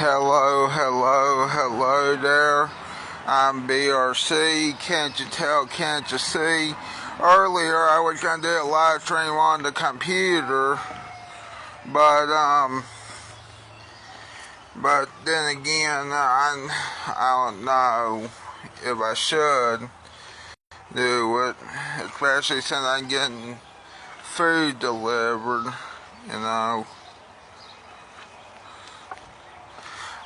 Hello there. I'm BRC. Can't you tell? Can't you see? Earlier I was gonna do a live stream on the computer, but then again, I don't know if I should do it, especially since I'm getting food delivered, you know.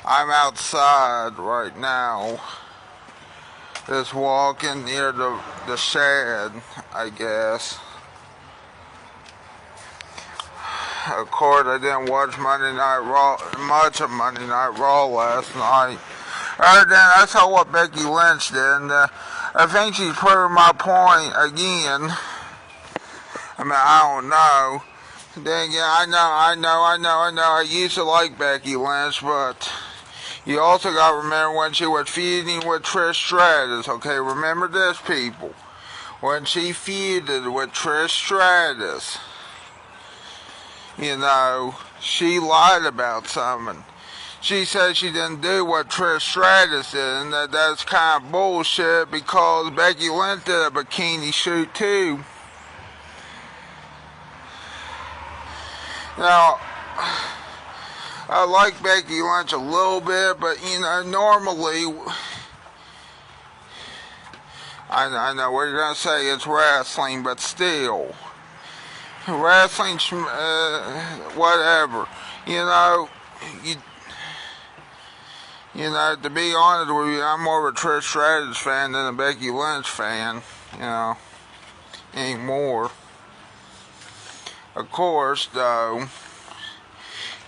I'm outside right now, just walking near the shed, I guess. Of course, I didn't watch much of Monday Night Raw last night. Other than I saw what Becky Lynch did, and I think she's proving my point again. I mean, I don't know. Then again, I know. I used to like Becky Lynch, but you also got to remember when she was feuding with Trish Stratus. Okay, remember this, people. When she feuded with Trish Stratus, you know, she lied about something. She said she didn't do what Trish Stratus did, and that's kind of bullshit because Becky Lynch did a bikini shoot too. Now, I like Becky Lynch a little bit, but you know, normally, I know what you're gonna say, it's wrestling, but still, wrestling, whatever. You know, to be honest with you, I'm more of a Trish Stratus fan than a Becky Lynch fan, you know, anymore. Of course, though,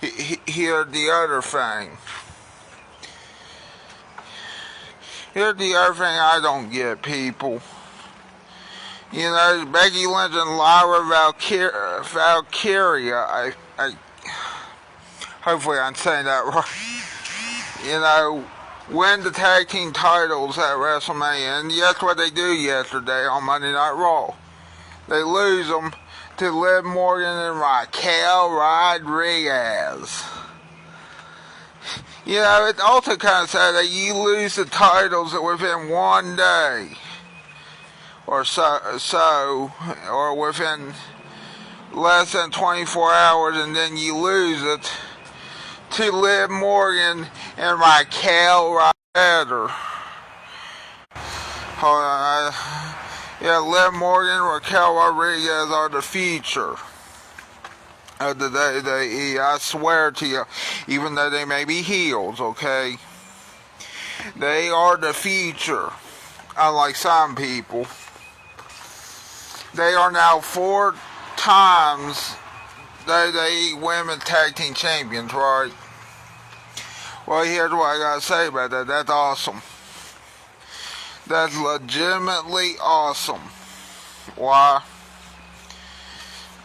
here's the other thing. Here's the other thing I don't get, people. You know, Becky Lynch and Lyra Valkyria, hopefully I'm saying that right. You know, win the tag team titles at WrestleMania, and that's what they do yesterday on Monday Night Raw. They lose them to Liv Morgan and Raquel Rodriguez. You know, it's also kind of sad that you lose the titles within one day, or or within less than 24 hours, and then you lose it to Liv Morgan and Raquel Rodriguez. Hold on. Yeah, Liv Morgan and Raquel Rodriguez are the future of the WWE. I swear to you, even though they may be heels, okay? They are the future, unlike some people. They are now 4 times WWE Women's Tag Team Champions, right? Well, here's what I gotta say about that. That's awesome. That's legitimately awesome. Why?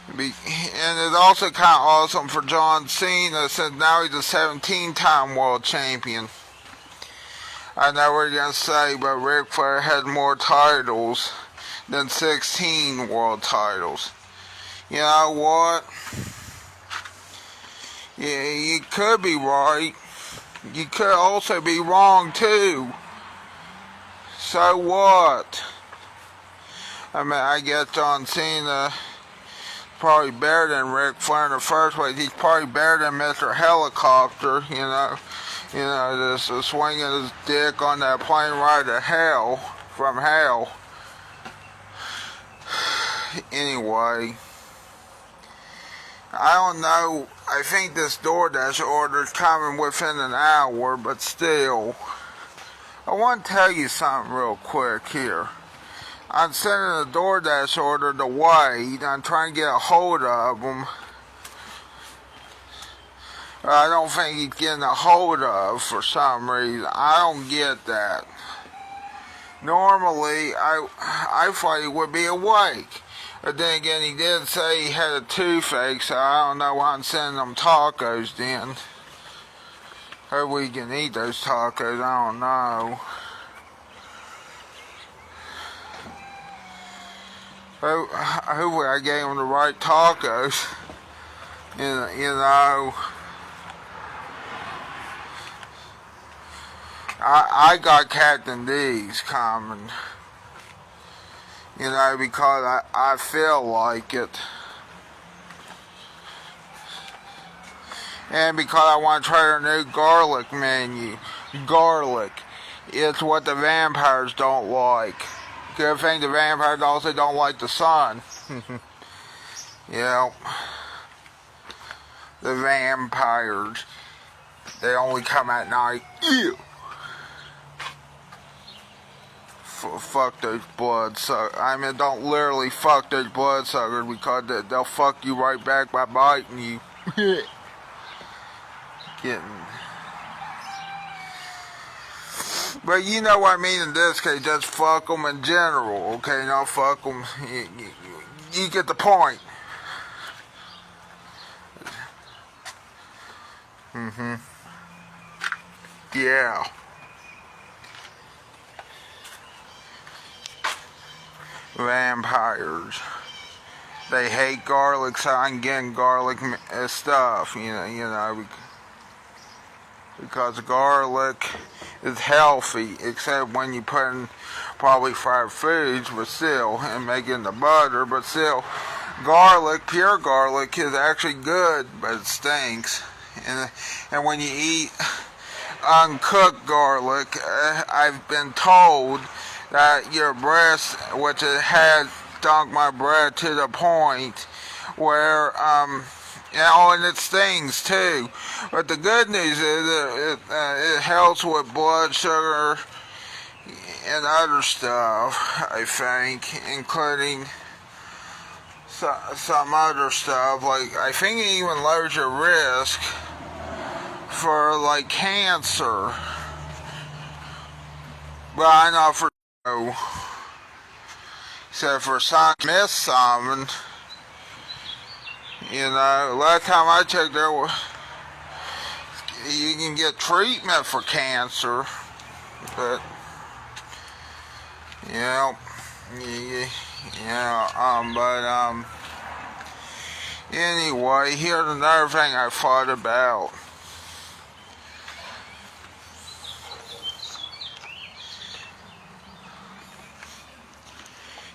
And it's also kind of awesome for John Cena, since now he's a 17-time world champion. I know what you're gonna say, but Ric Flair has more titles than 16 world titles. You know what? Yeah, you could be right. You could also be wrong too. So what? I mean, I guess John Cena probably better than Ric Flair in the first place. He's probably better than Mr. Helicopter, you know, just swinging his dick on that plane ride to hell, from hell. Anyway, I don't know. I think this DOORDAsh order is coming within an hour, but still, I want to tell you something real quick here. I'm sending a DOORDAsh order to Wade. I'm trying to get a hold of him. I don't think he's getting a hold of for some reason. I don't get that. Normally, I thought he would be awake. But then again, he did say he had a toothache, so I don't know why I'm sending them tacos then. Hope we can eat those tacos, I don't know. Hopefully I gave him the right tacos. You know. I got Captain D's coming, you know, because I feel like it. And because I want to try their new garlic menu. Garlic. It's what the vampires don't like. Good thing the vampires also don't like the sun. You know, the vampires, they only come at night. Ew. Fuck those bloodsuckers. I mean, don't literally fuck those bloodsuckers because they'll fuck you right back by biting you. But you know what I mean in this case, just fuck them in general, okay? Not fuck them. You get the point. Yeah. Vampires. They hate garlic, so I'm getting garlic stuff, you know, because garlic is healthy, except when you put in probably fried foods, but still, and making the butter, but still, garlic, pure garlic, is actually good, but it stinks. And when you eat uncooked garlic, I've been told that your breast, which it has stunk my breath to the point where, you know, and it stings too. But the good news is it helps with blood sugar and other stuff, I think, including some other stuff. Like, I think it even lowers your risk for, like, cancer. But I know for except for some miss something. You know, last time I checked, you can get treatment for cancer, but you know, anyway, here's another thing I thought about.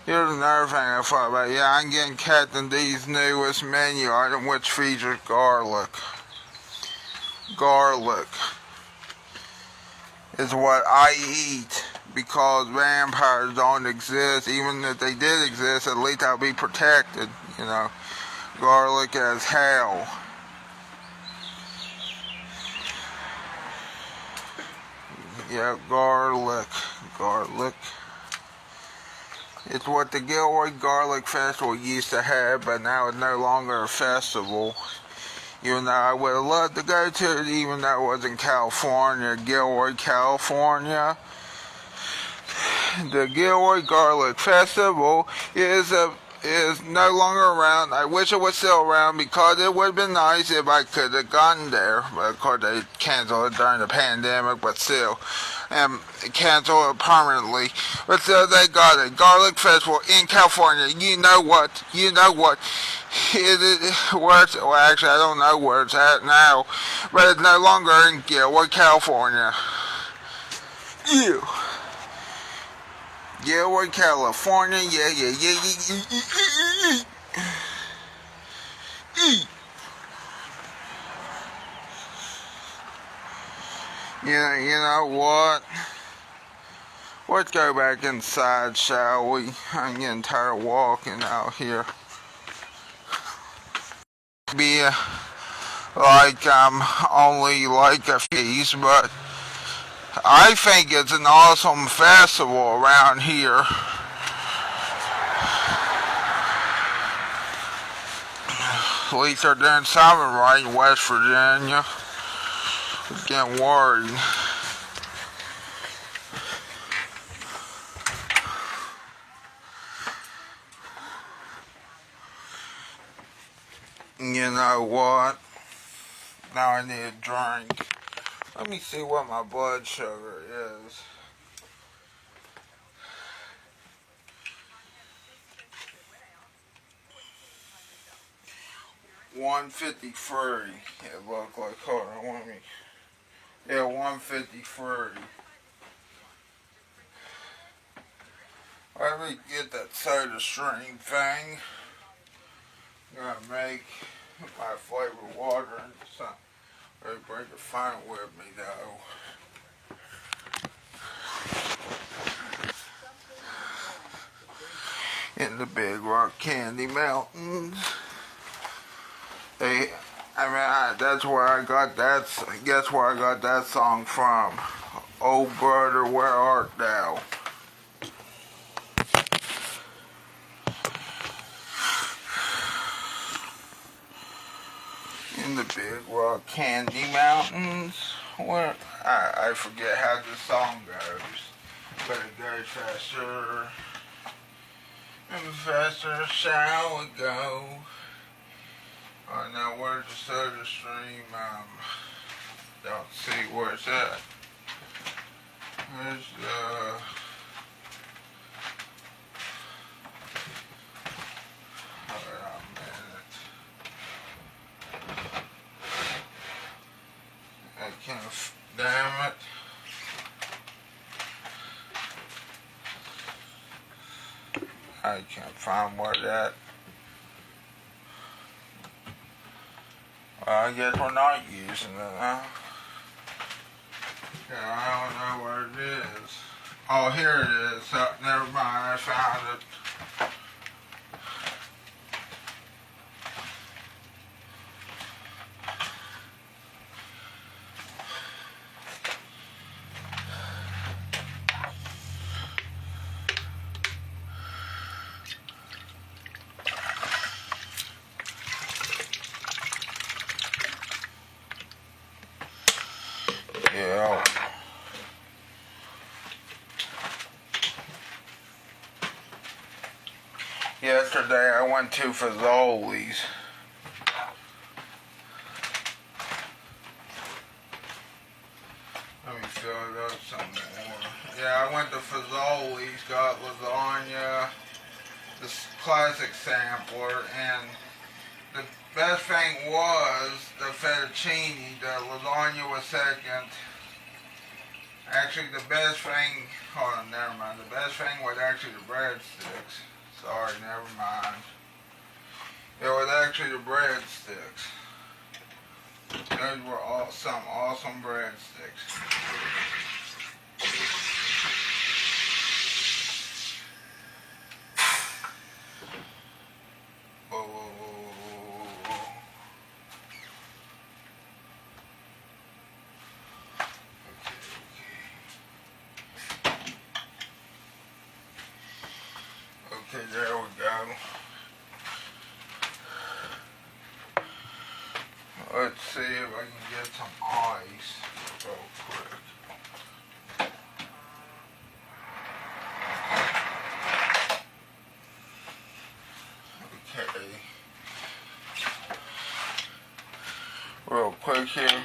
Here's another thing I thought about. Yeah, I'm getting Captain D's newest menu item, which features garlic. Garlic is what I eat because vampires don't exist. Even if they did exist, at least I'll be protected, you know. Garlic as hell. Yeah, garlic. It's what the Gilroy Garlic Festival used to have, but now it's no longer a festival. Even though I would have loved to go to it, even though it was in California, Gilroy, California. The Gilroy Garlic Festival is no longer around. I wish it was still around because it would have been nice if I could have gone there. But of course they canceled it during the pandemic, but still. And canceled it permanently. But still they got it. Garlic Festival in California. You know what? Well, actually I don't know where it's at now. But it's no longer in Gilroy, California. Ew. Gilroy, California, yeah. You know what? Let's go back inside, shall we? I'm getting tired of walking out here. Be like I'm only like a piece, but I think it's an awesome festival around here. At least they're doing something right in West Virginia. I'm getting worried. You know what? Now I need a drink. Let me see what my blood sugar is. 153. It looked like, hold on, let me. Yeah, 153. Let me get that soda stream thing. I'm gonna make my flavored water into something. I'll bring the phone with me though. In the Big Rock Candy Mountains. That's where I got that. Guess where I got that song from? Oh brother, where art thou? In the Big Rock Candy Mountains. Where I forget how the song goes, but it goes faster and faster shall it go. Now where's the soda stream? Don't see where it's at. Where's the... Hold on a minute. I can't... Damn it. I can't find where that... Well, I guess we're not using it, huh? Yeah, I don't know where it is. Oh, here it is. Oh, never mind, I found it. Yeah. Yesterday I went to Fazoli's. Let me fill it up some more. Yeah, I went to Fazoli's, got lasagna, this classic sampler, and the best thing was the fettuccine. The lasagna was second. Actually, the best thing, hold on, never mind. The best thing was actually the breadsticks. Sorry, never mind. It was actually the breadsticks. Those were some awesome breadsticks. Okay, there we go. Let's see if I can get some ice real quick. Okay. Real quick here.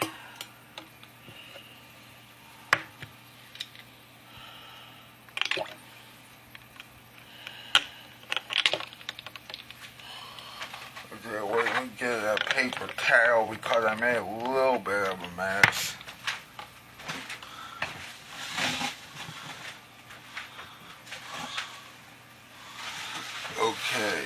Okay, wait, let me get a paper towel because I made a little bit of a mess. Okay.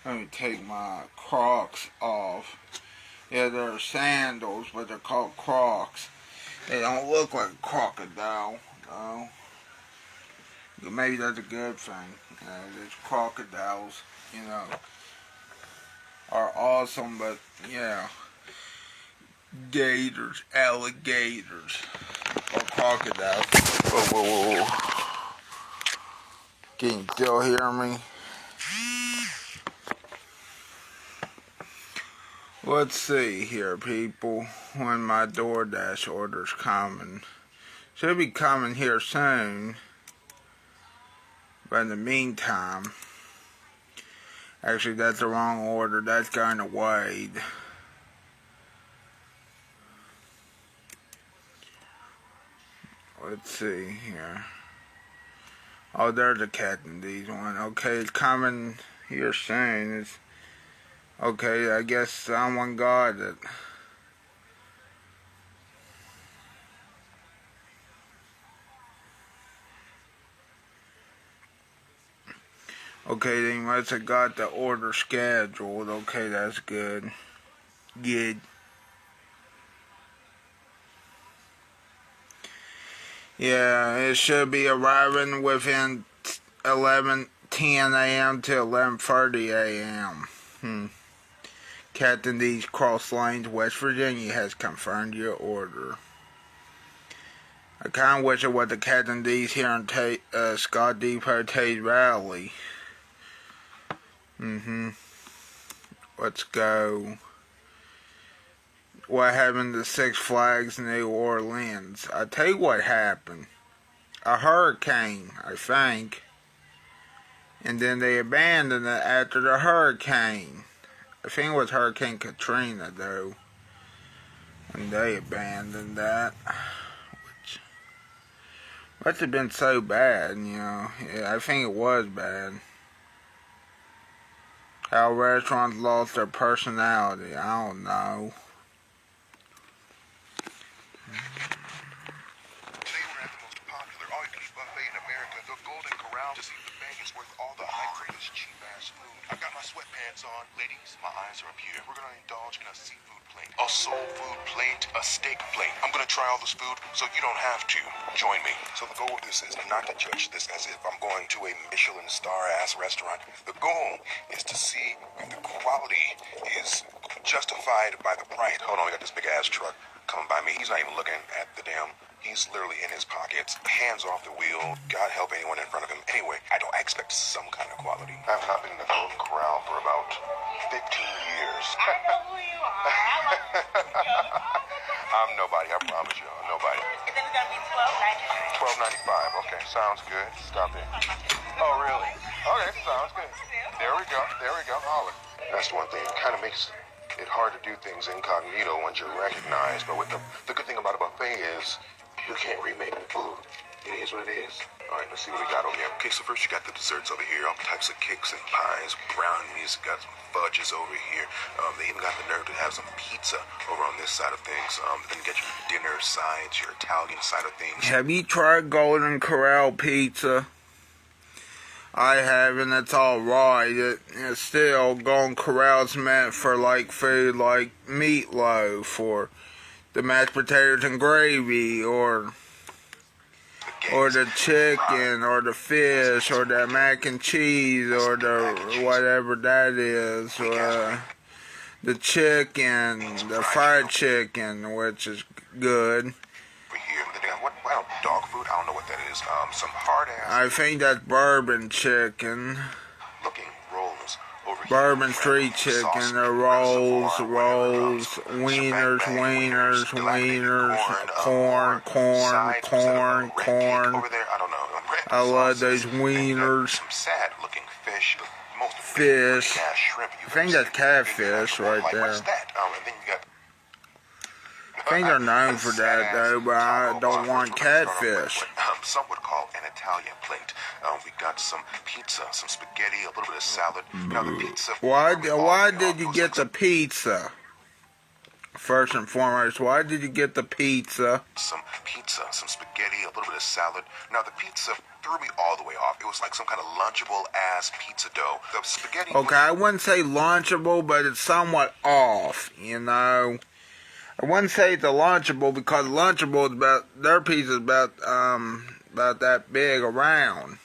Let me take my Crocs off. Yeah, they're sandals, but they're called Crocs. They don't look like a crocodile, though. Maybe that's a good thing. There's crocodiles, you know. are awesome, but yeah, gators, alligators, or crocodiles. Whoa, whoa, whoa. Can you still hear me? Let's see here, people, when my DoorDash order's coming. Should be coming here soon. But in the meantime, actually that's the wrong order. That's going to Wade. Let's see here. Oh, there's a Captain D's one. Okay, it's coming here soon. It's okay, I guess someone got it. Okay, they must have got the order scheduled. Okay, that's good. Good. Yeah, it should be arriving within 10 a.m. to 11:30 a.m. Captain D's Cross Lanes, West Virginia has confirmed your order. I kind of wish it was the Captain D's here in Scott Depot, Taze Valley. Let's go. What happened to Six Flags New Orleans? I tell you what happened. A hurricane, I think. And then they abandoned it after the hurricane. I think it was Hurricane Katrina, though. And they abandoned that. Which must have been so bad, you know. Yeah, I think it was bad. How restaurants lost their personality. I don't know. They were at the most popular all-you-can-eat buffet in America, the Golden Corral. Just eat the bag, it's worth all the hype-rated cheap-ass food. I've got my sweatpants on. Ladies, my eyes are up here. We're gonna indulge in a seafood plate, a soul food plate, a steak plate. I'm gonna try all this food so you don't have to. Join me. So the goal of this is not to judge this as if I'm going to a Michelin star-ass restaurant. The goal is to see if the quality is justified by the price. Hold on, we got this big-ass truck coming by me. He's not even looking at the damn. He's literally in his pockets, hands off the wheel. God help anyone in front of him. Anyway, I expect some kind of quality. I've not been in the Golden Corral for about 15 years. I know who you are. I like I'm nobody, I promise you. I'm nobody. And then it's gonna be $12.95. $12.95. Okay, sounds good. Stop it. Oh, really? Okay, sounds good. There we go. There we go. Holler. That's one thing. It kind of makes it hard to do things incognito once you're recognized. But with the good thing about a buffet is you can't remake the food. It is what it is. All right, let's see what we got over here. Okay, so first you got the desserts over here. All types of cakes and pies, brownies, got some fudges over here. They even got the nerve to have some pizza over on this side of things. Then get your dinner sides, your Italian side of things. Have you tried Golden Corral pizza? I haven't. It's alright. It's still Golden Corral's meant for like food like meatloaf or the mashed potatoes and gravy or the chicken or the fish or the mac and cheese or the whatever that is, or the chicken, the fried chicken, which is good. Dog food, I don't know what that is. Some hard ass. I think that's bourbon chicken. Looking rolls over here. Bourbon street chicken, the rolls, wieners, corn. Over there, I don't know. I love those wieners. Some sad looking fish. Fish. I think that's catfish right there. What's that? And then you got. I think they're known for that though, but I don't want catfish. Some would call an Italian plate. We got some pizza, some spaghetti, a little bit of salad. Now the pizza. Why did you get the pizza? First and foremost, why did you get the pizza? Some pizza, some spaghetti, a little bit of salad. Now the pizza threw me all the way off. It was like some kind of lunchable ass pizza dough. The spaghetti. Okay, I wouldn't say lunchable, but it's somewhat off, you know. I wouldn't say it's a Lunchable because Lunchable is their pizza is about that big around.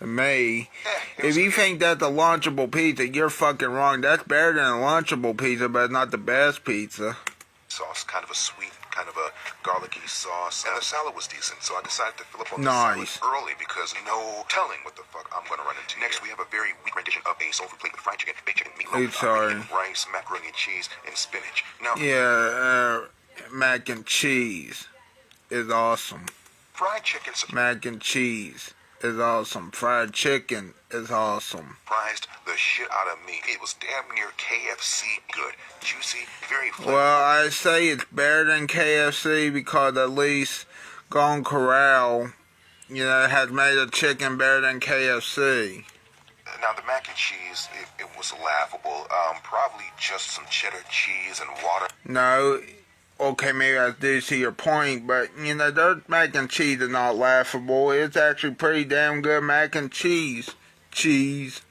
Me. It If was you think that's a Lunchable pizza, you're fucking wrong. That's better than a Lunchable pizza, but it's not the best pizza. sauce, kind of a sweet, kind of a garlicky sauce, and the salad was decent, so I decided to fill up on the Nice. salad early because no telling what the fuck I'm going to run into. Next, we have a very weak rendition of a soul food plate with fried chicken, baked chicken, meatloaf, sorry. rice, macaroni and cheese, and spinach. Now, Yeah, mac and cheese is awesome. fried chicken Mac and cheese is awesome. Fried chicken is awesome. surprised the shit out of me. It was damn near KFC good. Juicy, very flavorful. Well, I say it's better than KFC because at least Golden Corral, has made a chicken better than KFC. Now, the mac and cheese, it was laughable. Probably just some cheddar cheese and water. No, okay, maybe I do see your point, but, their mac and cheese is not laughable. It's actually pretty damn good mac and cheese. Cheese.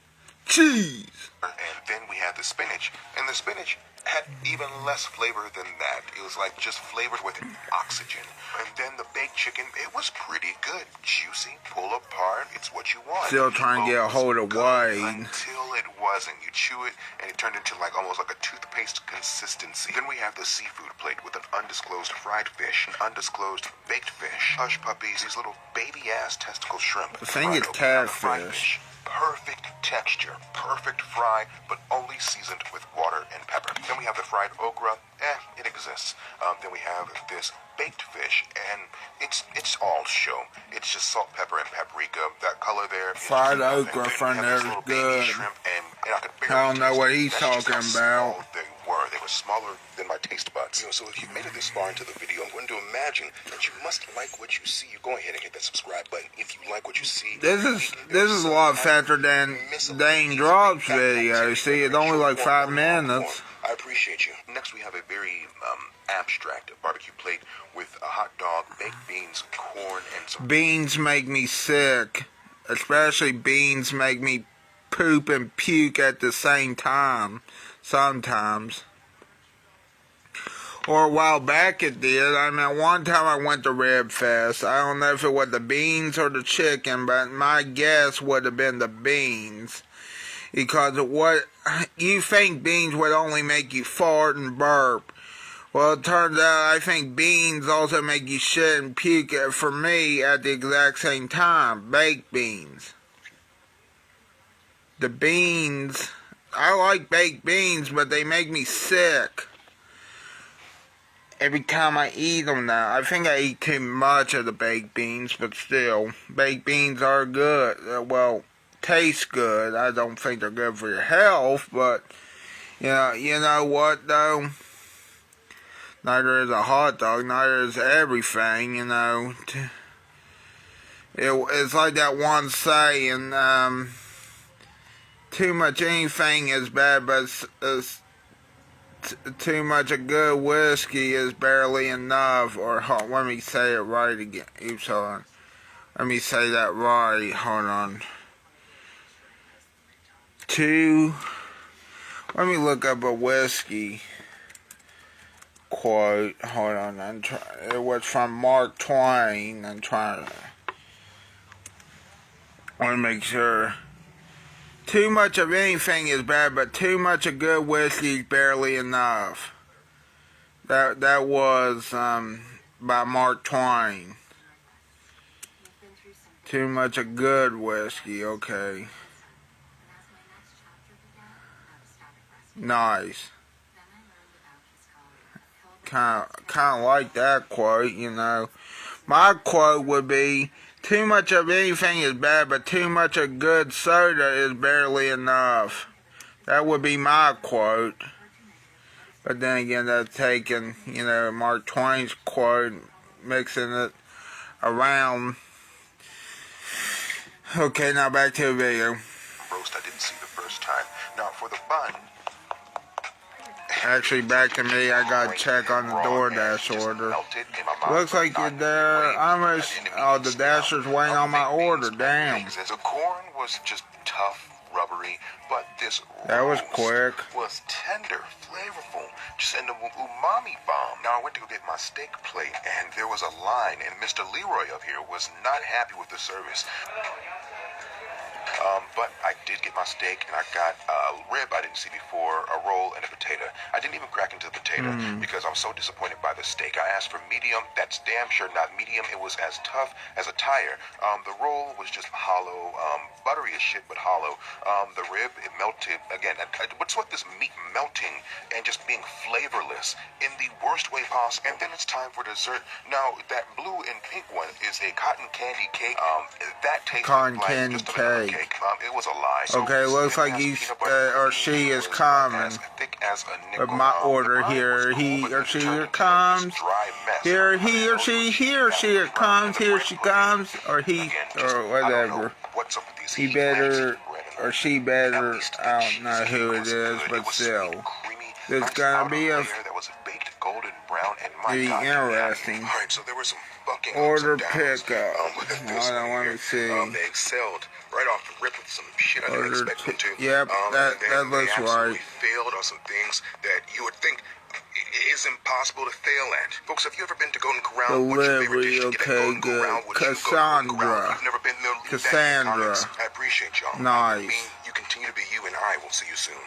And then we had the spinach, and the spinach had even less flavor than that. It was like just flavored with oxygen. And then the baked chicken, it was pretty good. Juicy, pull apart, it's what you want. Still trying to get a hold of Wade. Until it wasn't. You chew it, and it turned into almost like a toothpaste consistency. Then we have the seafood plate with an undisclosed fried fish, an undisclosed baked fish, hush puppies, these little baby-ass testicle shrimp. I think it's catfish. Perfect texture, perfect fry, but only seasoned with water and pepper. Then we have the fried okra. It exists. Then we have this baked fish, and it's all show. It's just salt, pepper, and paprika. That color there. Fried okra from there is good. Shrimp, and I could barely I don't know taste what it. he's That's just talking how about. small they were smaller than my taste buds. So if you've made it this far into the video, I'm going to imagine that you must like what you see. You go ahead and hit that subscribe button if you like what you see. This is a lot faster than Dane Drop's video. See, it's only like 5 minutes. I appreciate you. Next, we have a very abstract barbecue plate with a hot dog, baked beans, corn, and some Beans make me sick. Especially beans make me poop and puke at the same time. Sometimes. Or a while back it did. One time I went to Rib Fest. I don't know if it was the beans or the chicken, but my guess would have been the beans. Because what you think beans would only make you fart and burp. Well, it turns out I think beans also make you shit and puke for me at the exact same time. Baked beans. The beans, I like baked beans, but they make me sick. Every time I eat them now. I think I eat too much of the baked beans, but still. Baked beans are good. Taste good. I don't think they're good for your health, but you know what though? Neither is a hot dog, neither is everything, It's like that one saying, too much anything is bad, but too much of good whiskey is barely enough. Or let me say it right again. Oops, hold on. Let me say that right. Hold on. Let me look up a whiskey quote. Hold on. It was from Mark Twain. I'm trying to. I want to make sure. Too much of anything is bad, but too much of good whiskey is barely enough. That was by Mark Twain. Too much of good whiskey, okay. Nice. Kind of like that quote, My quote would be, too much of anything is bad, but too much of good soda is barely enough. That would be my quote. But then again, that's taking, Mark Twain's quote, mixing it around. Okay, now back to the video. roast I didn't see the first time. Now, for the bun, Actually, back to me, I gotta check on the DoorDash order. Looks like you're there. The Dasher's waiting on my order. Damn. The corn was just tough, rubbery, but this That was roast quick. was tender, flavorful, just an umami bomb. Now, I went to go get my steak plate, and there was a line, and Mr. Leroy up here was not happy with the service. But I did get my steak, and I got a rib I didn't see before, a roll, and a potato. I didn't even crack into the potato because I'm so disappointed by the steak. I asked for medium. That's damn sure not medium. It was as tough as a tire. The roll was just hollow, buttery as shit, but hollow. The rib, it melted. Again, what's with this meat melting and just being flavorless in the worst way possible? And then it's time for dessert. Now, that blue and pink one is a cotton candy cake. That tasted Cotton like candy just a vanilla cake. It was a lie. So Okay, looks like he's or she is coming. With my order here, he or she here comes. Here he or she here comes. Here she comes, or he or whatever. He better or she better. I don't know who it is, but still, it's gonna be a be interesting. Alright, so there was some bucking Order ups and downs, pickup. with this Hold on, let me see. They excelled right off the rip with some shit I didn't Order expect them to. yep, that And then looks they absolutely right. failed on some things that you would think is impossible to fail at. Folks, have you ever been to Golden Corral? What's your favorite dish Delivery, to get at okay, Golden good. Corral? Would you go to Golden Corral? Cassandra. If you've never been there, leave that in the Cassandra. comments. I appreciate y'all. Nice. Me, you continue to be you, and I will see you soon.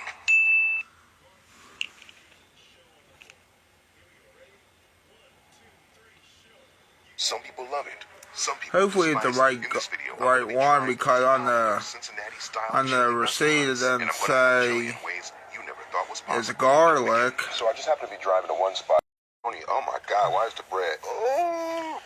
Some people love it. Some people Hopefully it's the despise it. right In this video, I'm right gonna be one, trying because on the Cincinnati-style on the chili receipt it restaurants, doesn't and I'm gonna cook chili say in ways you never thought was it's possible. garlic. So I just happen to be driving to one spot. Tony, oh my God, why is the bread? Oh,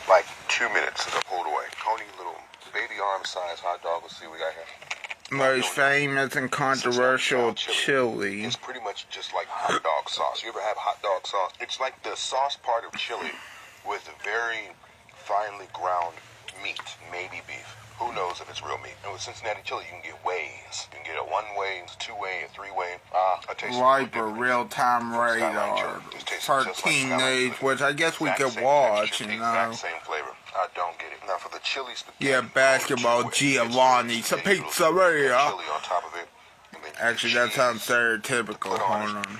like 2 minutes since I pulled away. Tony, little baby arm size hot dog. Let's see what we got here. Most famous and controversial chili. It's pretty much just like hot dog sauce. You ever have hot dog sauce? It's like the sauce part of chili with very finely ground meat, maybe beef. Who knows if it's real meat? And with Cincinnati chili, you can get ways. You can get a one-way, a two-way, a three-way. Viper real-time radar. 13 days, which I guess we could watch, you know. Exact same flavor. I don't get it. Now for the chili spaghetti. Yeah, basketball Giovanni's a pizzeria. Chili on top of it. Actually, that sounds stereotypical. Hold on.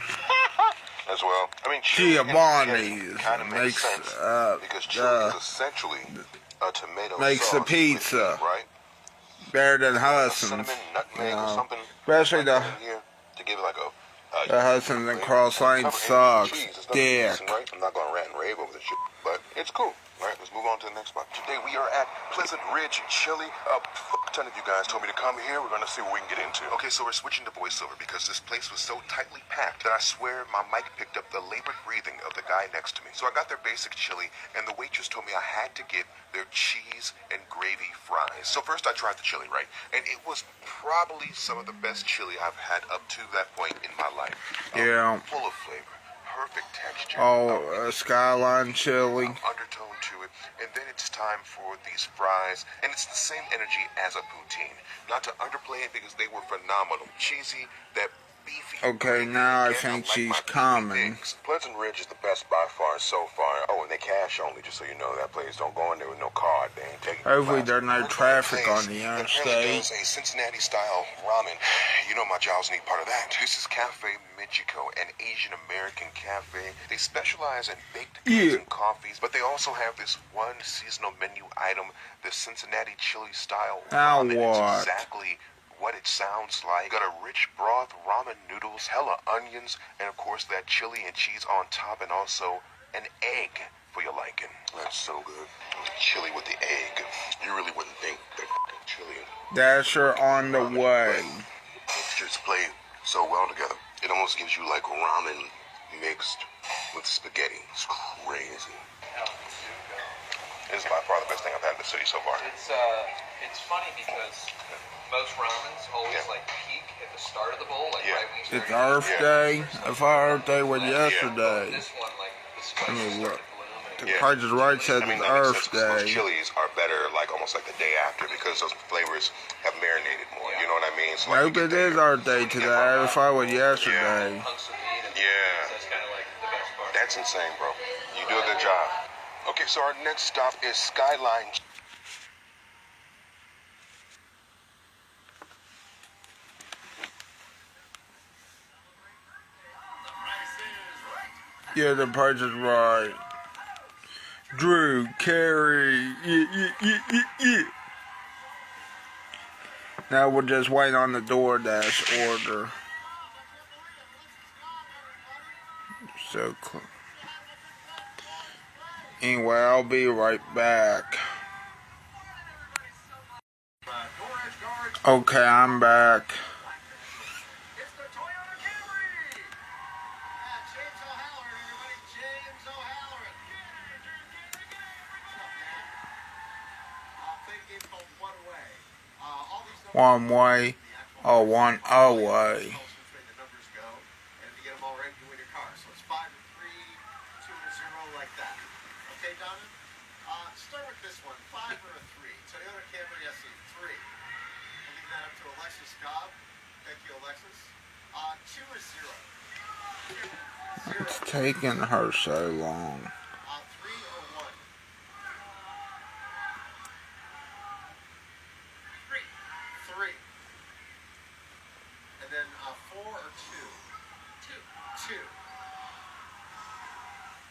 As well. I mean, chili Giovanni's kind of makes sense because chili is essentially a tomato makes sauce the pizza with meat, right? better than Hudson's. Cinnamon, nutmeg, or something. Especially the here to give it like a Hudson's and Cross Lane sucks. Dick. Right? I'm not gonna rant and rave over the shit, but it's cool. All right, let's move on to the next spot. Today we are at Pleasant Ridge Chili. A ton of you guys told me to come here. We're gonna see what we can get into. Okay, so we're switching to voiceover because this place was so tightly packed that I swear my mic picked up the labored breathing of the guy next to me. So I got their basic chili, and the waitress told me I had to get their cheese and gravy fries. So first I tried the chili, right? And it was probably some of the best chili I've had up to that point in my life. Yeah. Full of flavor. Perfect texture. Oh, Skyline chili. Undertone to it. And then it's time for these fries. And it's the same energy as a poutine. Not to underplay it because they were phenomenal. Cheesy, that beefy. Okay, now I think she's coming. Pleasant Ridge is the best by far so far. Oh, and they cash only, just so you know that place. Don't go in there with no card. They ain't taking. Hopefully there's no traffic on the interstate. There's a Cincinnati-style ramen. You know my jaws need part of that. This is Cafe Michiko, an Asian American cafe. They specialize in baked goods and coffees, but they also have this one seasonal menu item, the Cincinnati chili style ramen. It's exactly what it sounds like. Got a rich broth, ramen noodles, hella onions, and of course that chili and cheese on top, and also an egg for your liking. That's so good. Chili with the egg. You really wouldn't think that chili. Dasher on the way. Mixtures play so well together. It almost gives you like ramen mixed with spaghetti. It's crazy. This is by far the best thing I've had in the city so far. It's funny because most ramens always like peak at the start of the bowl, like right when you It's start Earth Day. If our Earth Day was yesterday. This one, like the spices I mean, look. started blooming. The Price is Right says it's Earth Those Day. chilies are better, like almost like the day after, because those flavors have marinated more. You know what I mean? So, like, Nope, it is Earth Day today. If I was yesterday. Hunks of meat and that's kind of like the best part. That's insane, bro. You do a good job. Okay, so our next stop is Skyline. Yeah, the Price is Right. Drew Carey. Now we'll just wait on the DoorDash order. So, anyway, I'll be right back. Okay, I'm back. One way, or one away. Okay, Donna? Start with this one. 5 or a 3. Toyota Camry SE. 3. I'll leave that up to Alexis Cobb. Thank you, Alexis. 2 or 0. 0. It's taking her so long. 3 or 1. 3. 3. And then 4 or 2. 2. 2.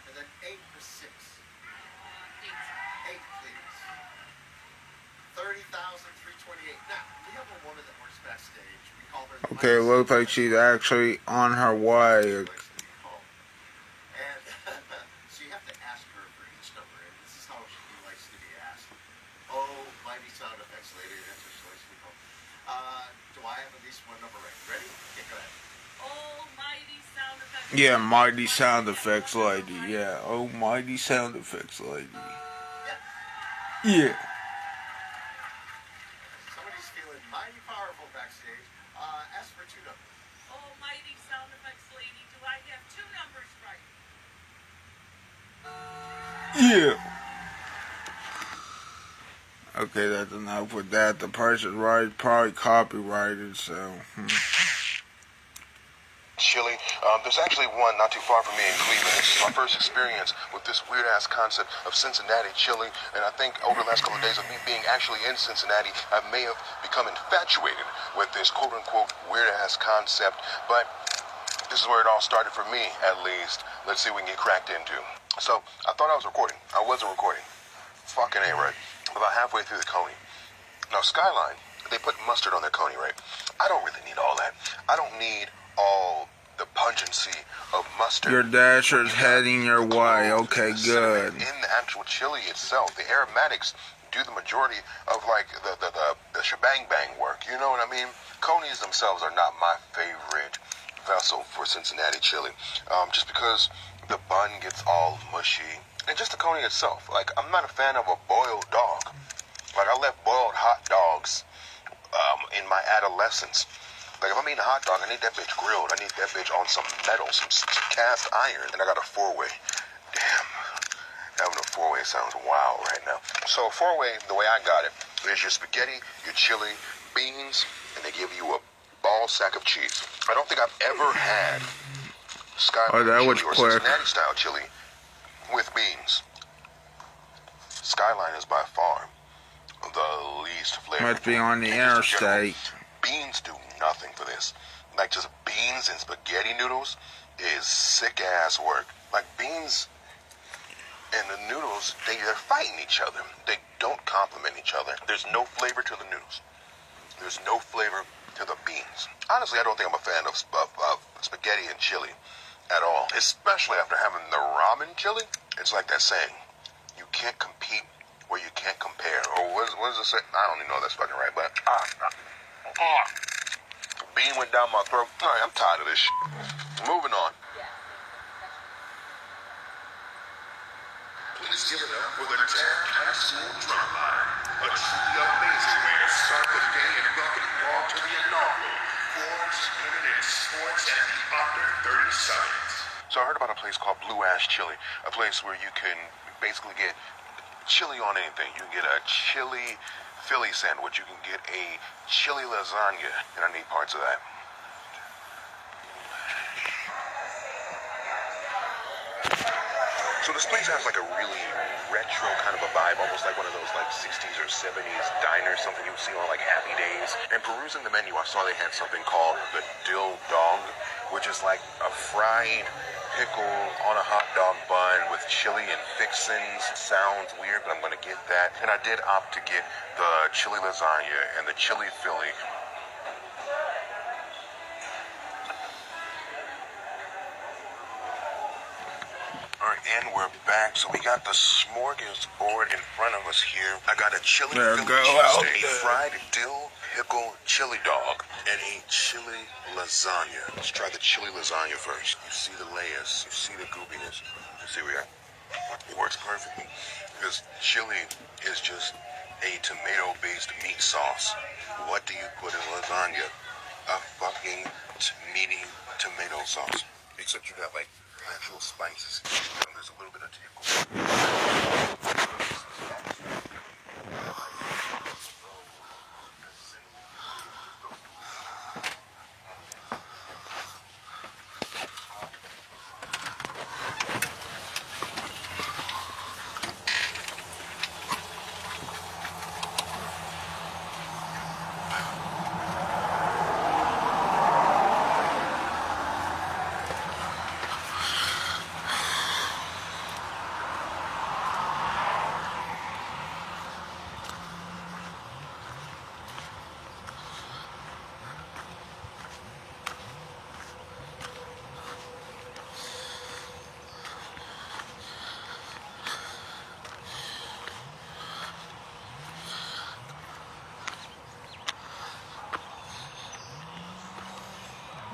And then 8 or 6. 8, please. 30,328. Now, we have a woman that works backstage. We call her the Okay, it looks like she's actually on her way. And so you have to ask her for each number, and this is how she likes to be asked. Oh, mighty sound effects lady, that's what she likes to be called. Do I have at least one number right? Ready? Okay, go ahead. Oh, mighty sound effects. Yeah, mighty sound effects lady. Yeah, oh, mighty sound effects lady. Yeah. Somebody's feeling mighty powerful backstage. Ask for 2 numbers. Oh, mighty sound effects lady. Do I have 2 numbers right? Yeah. Okay, that's enough with that. The price is right. Probably copyrighted, so. Chili. There's actually one not too far from me in Cleveland. This is my first experience with this weird-ass concept of Cincinnati chili, and I think over the last couple of days of me being actually in Cincinnati, I may have become infatuated with this quote-unquote weird-ass concept, but this is where it all started for me, at least. Let's see what we can get cracked into. So, I thought I was recording. I wasn't recording. Fucking A, right? About halfway through the coney. Now, Skyline, they put mustard on their coney, right? I don't really need all that. I don't need all the pungency of mustard. Your dasher's heading your way. Okay, good. In the actual chili itself, the aromatics do the majority of like the shebang bang work. You know what I mean? Conies themselves are not my favorite vessel for Cincinnati chili, just because the bun gets all mushy, and just the coney itself. Like, I'm not a fan of a boiled dog. Like, I left boiled hot dogs in my adolescence. Like, if I'm eating a hot dog, I need that bitch grilled. I need that bitch on some metal, some cast iron. And I got a 4-way. Damn. Having a 4-way sounds wild right now. So a 4-way, the way I got it, is your spaghetti, your chili, beans, and they give you a ball sack of cheese. I don't think I've ever had Skyline chili or Cincinnati style chili with beans. Skyline is by far the least flavorful. Must be on the interstate. Beans do nothing for this. Like, just beans and spaghetti noodles is sick ass work. Like, beans and the noodles, they're fighting each other. They don't complement each other. There's no flavor to the noodles. There's no flavor to the beans. Honestly, I don't think I'm a fan of spaghetti and chili at all. Especially after having the ramen chili. It's like that saying, you can't compete where you can't compare. Or what is it say? I don't even know if that's fucking right, but bean went down my throat. All right, I'm tired of this shit. Moving on. Please give it up for the Tag High School Drama. A truly amazing way to start the day and welcome you all to the inaugural Forbes Women in Sports and the Under 30 Summit. So I heard about a place called Blue Ash Chili, a place where you can basically get chili on anything. You can get a chili Philly sandwich. You can get a chili lasagna, and I need parts of that. So this place has like a really retro kind of a vibe, almost like one of those like 60s or 70s diners, something you would see on like Happy Days. And perusing the menu, I saw they had something called the dill dog, which is like a fried pickle on a hot dog bun with chili and fixins. Sounds weird, but I'm gonna get that. And I did opt to get the chili lasagna and the chili Philly Alright, and we're back. So we got the smorgasbord in front of us here. I got a chili There, Philly go out cheesesteak, a there. fried dill pickle chili dog, and a chili lasagna. Let's try the chili lasagna first. You see the layers, you see the goopiness. You see where it works perfectly. Because chili is just a tomato-based meat sauce. What do you put in lasagna? A fucking meaty tomato sauce. Except you got like actual spices. And there's a little bit of tickle.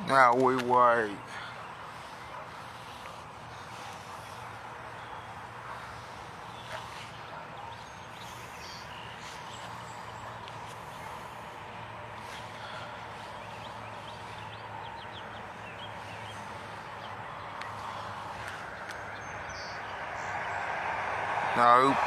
Now we wait. Nope.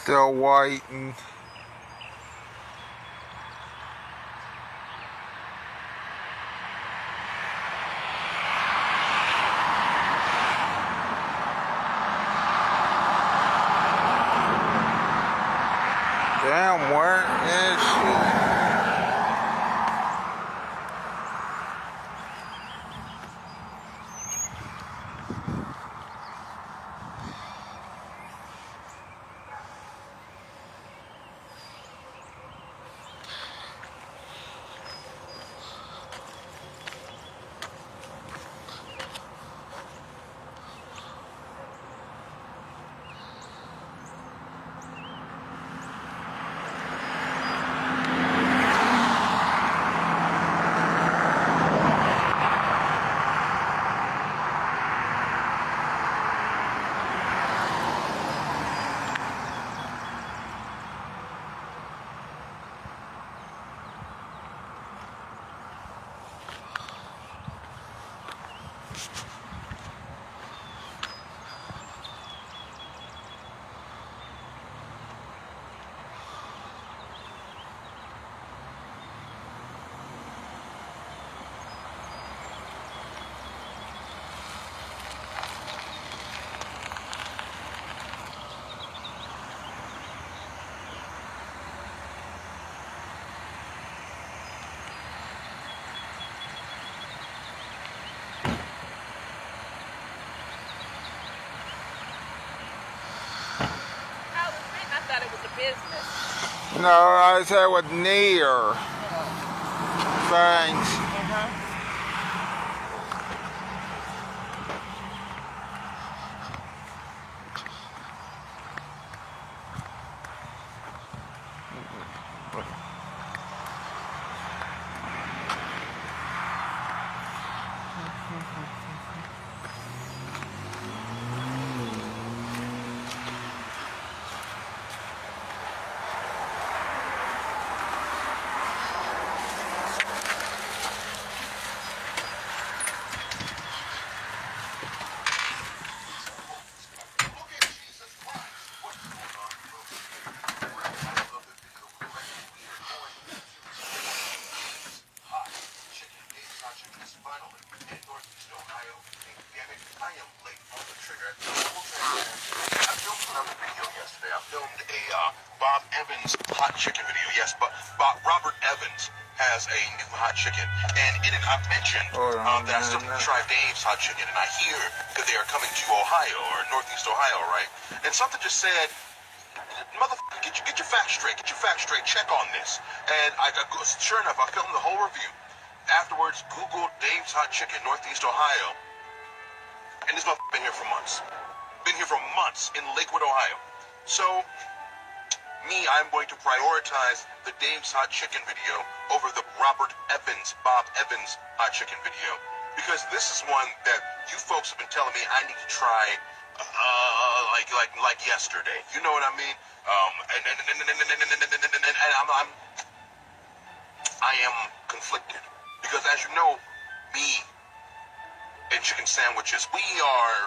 Still waiting. Damn, where is she? thought it was a business. No, I said with near. Thanks. Bob Evans hot chicken video. Yes, but Robert Evans has a new hot chicken, and in it I mentioned that I still need to try Dave's hot chicken, and I hear that they are coming to Ohio or Northeast Ohio, right? And something just said, motherfucker, get your facts straight, check on this. And sure enough, I filmed the whole review. Afterwards, Google Dave's hot chicken, Northeast Ohio, and this motherfucker been here for months. Been here for months in Lakewood, Ohio. So I'm going to prioritize the Dave's hot chicken video over the Bob Evans hot chicken video, because this is one that you folks have been telling me I need to try like yesterday. You know what I mean? I am conflicted because, as you know, me and chicken sandwiches, we are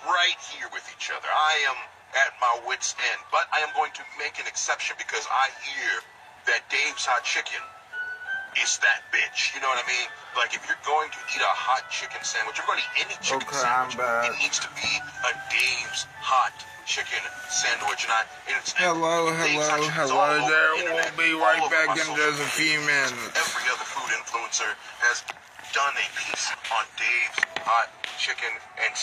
right here with each other. I am at my wit's end, but I am going to make an exception because I hear that Dave's hot chicken is that bitch. You know what I mean? Like, if you're going to eat a hot chicken sandwich, if you're going to eat any chicken sandwich, it needs to be a Dave's hot chicken sandwich. And it's Hello there. We'll be right back in just a few minutes. Every other food influencer has done a piece on Dave's hot chicken and